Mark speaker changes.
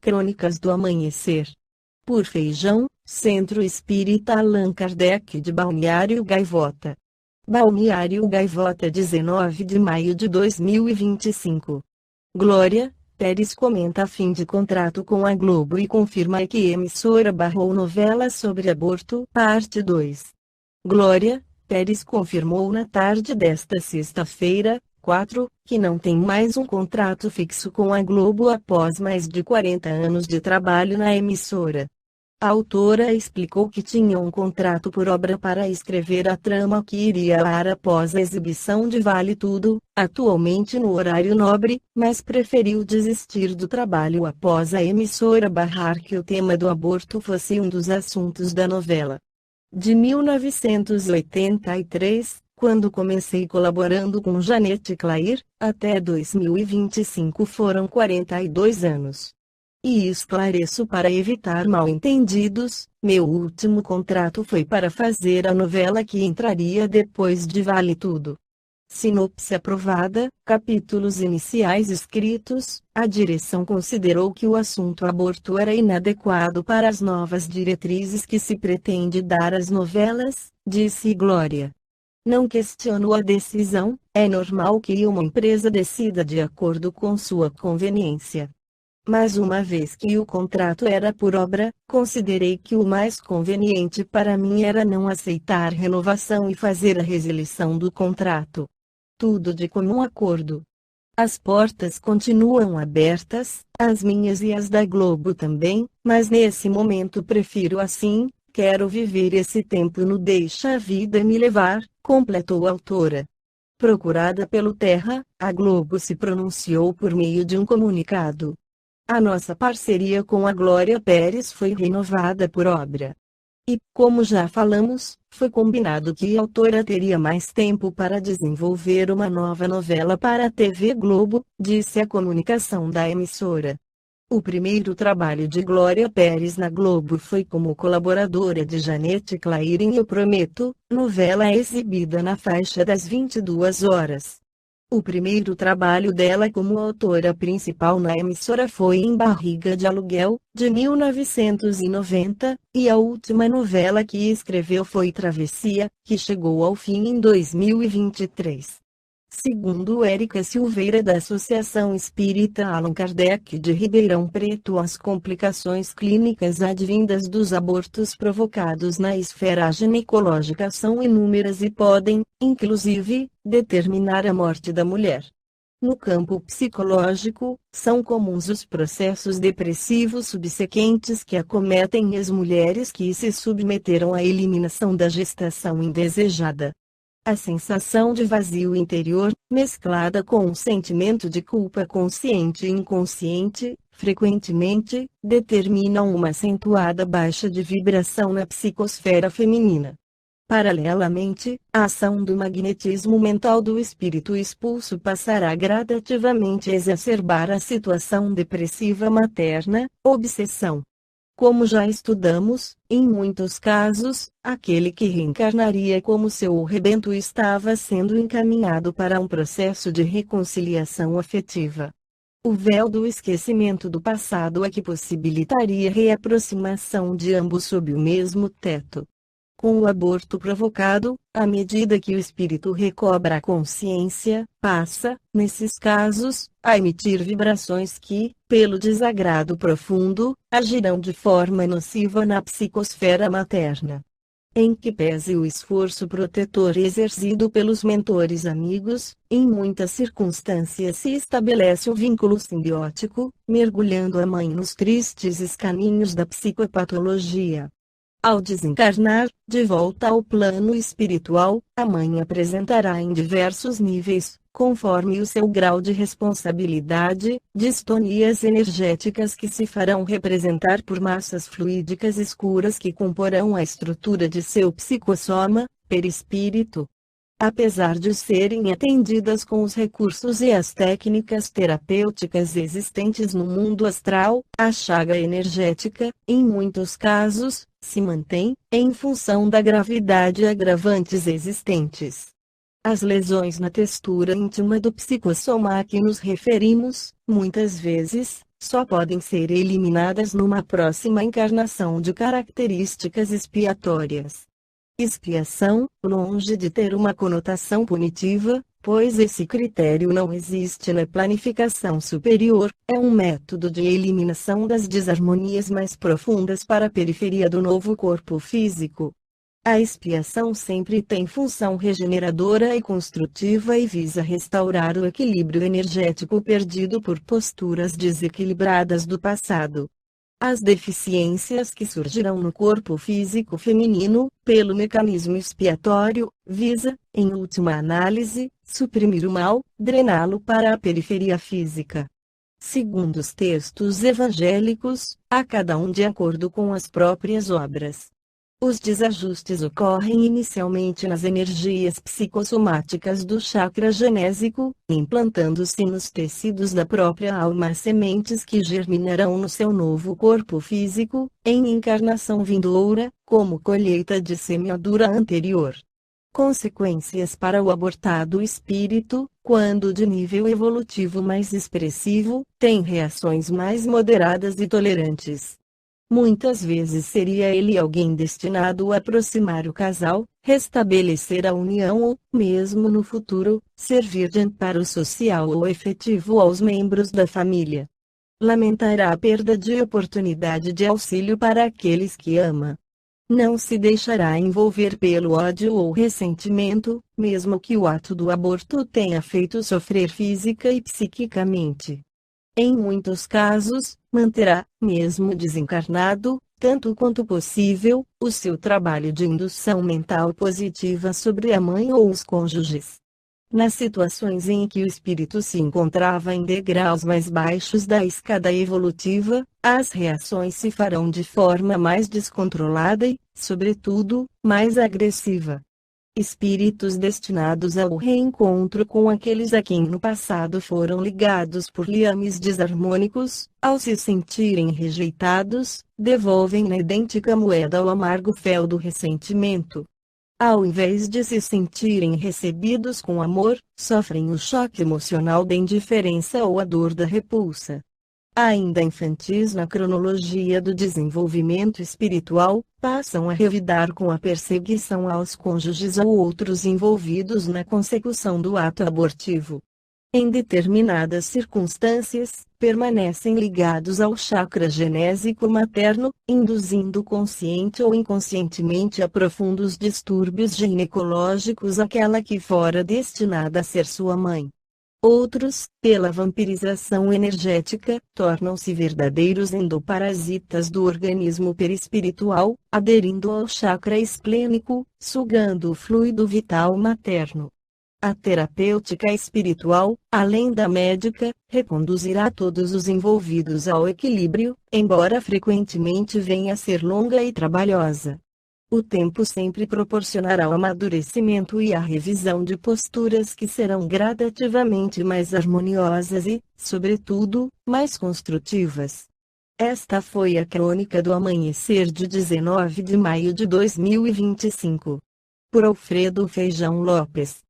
Speaker 1: Crônicas do Amanhecer. Por Feijão, Centro Espírita Allan Kardec de Balneário Gaivota. Balneário Gaivota, 19 de maio de 2025. Glória Pérez comenta fim de contrato com a Globo e confirma que emissora barrou novela sobre aborto, parte 2. Glória Pérez confirmou na tarde desta sexta-feira, 4, que não tem mais um contrato fixo com a Globo após mais de 40 anos de trabalho na emissora. A autora explicou que tinha um contrato por obra para escrever a trama que iria ao ar após a exibição de Vale Tudo, atualmente no horário nobre, mas preferiu desistir do trabalho após a emissora barrar que o tema do aborto fosse um dos assuntos da novela. De 1983, quando comecei colaborando com Janete Clair, até 2025 foram 42 anos. E esclareço para evitar mal-entendidos, meu último contrato foi para fazer a novela que entraria depois de Vale Tudo. Sinopse aprovada, capítulos iniciais escritos, a direção considerou que o assunto aborto era inadequado para as novas diretrizes que se pretende dar às novelas, disse Glória. Não questiono a decisão, é normal que uma empresa decida de acordo com sua conveniência. Mas uma vez que o contrato era por obra, considerei que o mais conveniente para mim era não aceitar renovação e fazer a resilição do contrato. Tudo de comum acordo. As portas continuam abertas, as minhas e as da Globo também, mas nesse momento prefiro assim, quero viver esse tempo no deixa a vida me levar, completou a autora. Procurada pelo Terra, a Globo se pronunciou por meio de um comunicado. A nossa parceria com a Glória Pérez foi renovada por obra. E, como já falamos, foi combinado que a autora teria mais tempo para desenvolver uma nova novela para a TV Globo, disse a comunicação da emissora. O primeiro trabalho de Glória Pérez na Globo foi como colaboradora de Janete Clair em Eu Prometo, novela exibida na faixa das 22 horas. O primeiro trabalho dela como autora principal na emissora foi em Barriga de Aluguel, de 1990, e a última novela que escreveu foi Travessia, que chegou ao fim em 2023. Segundo Érica Silveira da Associação Espírita Allan Kardec de Ribeirão Preto, as complicações clínicas advindas dos abortos provocados na esfera ginecológica são inúmeras e podem, inclusive, determinar a morte da mulher. No campo psicológico, são comuns os processos depressivos subsequentes que acometem as mulheres que se submeteram à eliminação da gestação indesejada. A sensação de vazio interior, mesclada com um sentimento de culpa consciente e inconsciente, frequentemente, determinam uma acentuada baixa de vibração na psicosfera feminina. Paralelamente, a ação do magnetismo mental do espírito expulso passará gradativamente a exacerbar a situação depressiva materna, obsessão. Como já estudamos, em muitos casos, aquele que reencarnaria como seu rebento estava sendo encaminhado para um processo de reconciliação afetiva. O véu do esquecimento do passado é que possibilitaria a reaproximação de ambos sob o mesmo teto. Com o aborto provocado, à medida que o espírito recobra a consciência, passa, nesses casos, a emitir vibrações que, pelo desagrado profundo, agirão de forma nociva na psicosfera materna. Em que pese o esforço protetor exercido pelos mentores amigos, em muitas circunstâncias se estabelece um vínculo simbiótico, mergulhando a mãe nos tristes escaninhos da psicopatologia. Ao desencarnar, de volta ao plano espiritual, a mãe apresentará em diversos níveis, conforme o seu grau de responsabilidade, distonias energéticas que se farão representar por massas fluídicas escuras que comporão a estrutura de seu psicossoma, perispírito. Apesar de serem atendidas com os recursos e as técnicas terapêuticas existentes no mundo astral, a chaga energética, em muitos casos, se mantém, em função da gravidade e agravantes existentes. As lesões na textura íntima do psicossoma a que nos referimos, muitas vezes, só podem ser eliminadas numa próxima encarnação de características expiatórias. Expiação, longe de ter uma conotação punitiva, pois esse critério não existe na planificação superior, é um método de eliminação das desarmonias mais profundas para a periferia do novo corpo físico. A expiação sempre tem função regeneradora e construtiva e visa restaurar o equilíbrio energético perdido por posturas desequilibradas do passado. As deficiências que surgirão no corpo físico feminino, pelo mecanismo expiatório, visa, em última análise, suprimir o mal, drená-lo para a periferia física. Segundo os textos evangélicos, a cada um de acordo com as próprias obras. Os desajustes ocorrem inicialmente nas energias psicossomáticas do chakra genésico, implantando-se nos tecidos da própria alma as sementes que germinarão no seu novo corpo físico, em encarnação vindoura, como colheita de semeadura anterior. Consequências para o abortado espírito, quando de nível evolutivo mais expressivo, tem reações mais moderadas e tolerantes. Muitas vezes seria ele alguém destinado a aproximar o casal, restabelecer a união ou, mesmo no futuro, servir de amparo social ou efetivo aos membros da família. Lamentará a perda de oportunidade de auxílio para aqueles que ama. Não se deixará envolver pelo ódio ou ressentimento, mesmo que o ato do aborto tenha feito sofrer física e psiquicamente. Em muitos casos, manterá, mesmo desencarnado, tanto quanto possível, o seu trabalho de indução mental positiva sobre a mãe ou os cônjuges. Nas situações em que o espírito se encontrava em degraus mais baixos da escada evolutiva, as reações se farão de forma mais descontrolada e, sobretudo, mais agressiva. Espíritos destinados ao reencontro com aqueles a quem no passado foram ligados por liames desarmônicos, ao se sentirem rejeitados, devolvem na idêntica moeda o amargo fel do ressentimento. Ao invés de se sentirem recebidos com amor, sofrem o choque emocional da indiferença ou a dor da repulsa. Ainda infantis na cronologia do desenvolvimento espiritual, passam a revidar com a perseguição aos cônjuges ou outros envolvidos na consecução do ato abortivo. Em determinadas circunstâncias, permanecem ligados ao chakra genésico materno, induzindo consciente ou inconscientemente a profundos distúrbios ginecológicos àquela que fora destinada a ser sua mãe. Outros, pela vampirização energética, tornam-se verdadeiros endoparasitas do organismo perispiritual, aderindo ao chakra esplênico, sugando o fluido vital materno. A terapêutica espiritual, além da médica, reconduzirá todos os envolvidos ao equilíbrio, embora frequentemente venha a ser longa e trabalhosa. O tempo sempre proporcionará o amadurecimento e a revisão de posturas que serão gradativamente mais harmoniosas e, sobretudo, mais construtivas. Esta foi a crônica do amanhecer de 19 de maio de 2025. Por Alfredo Feijão Lopes.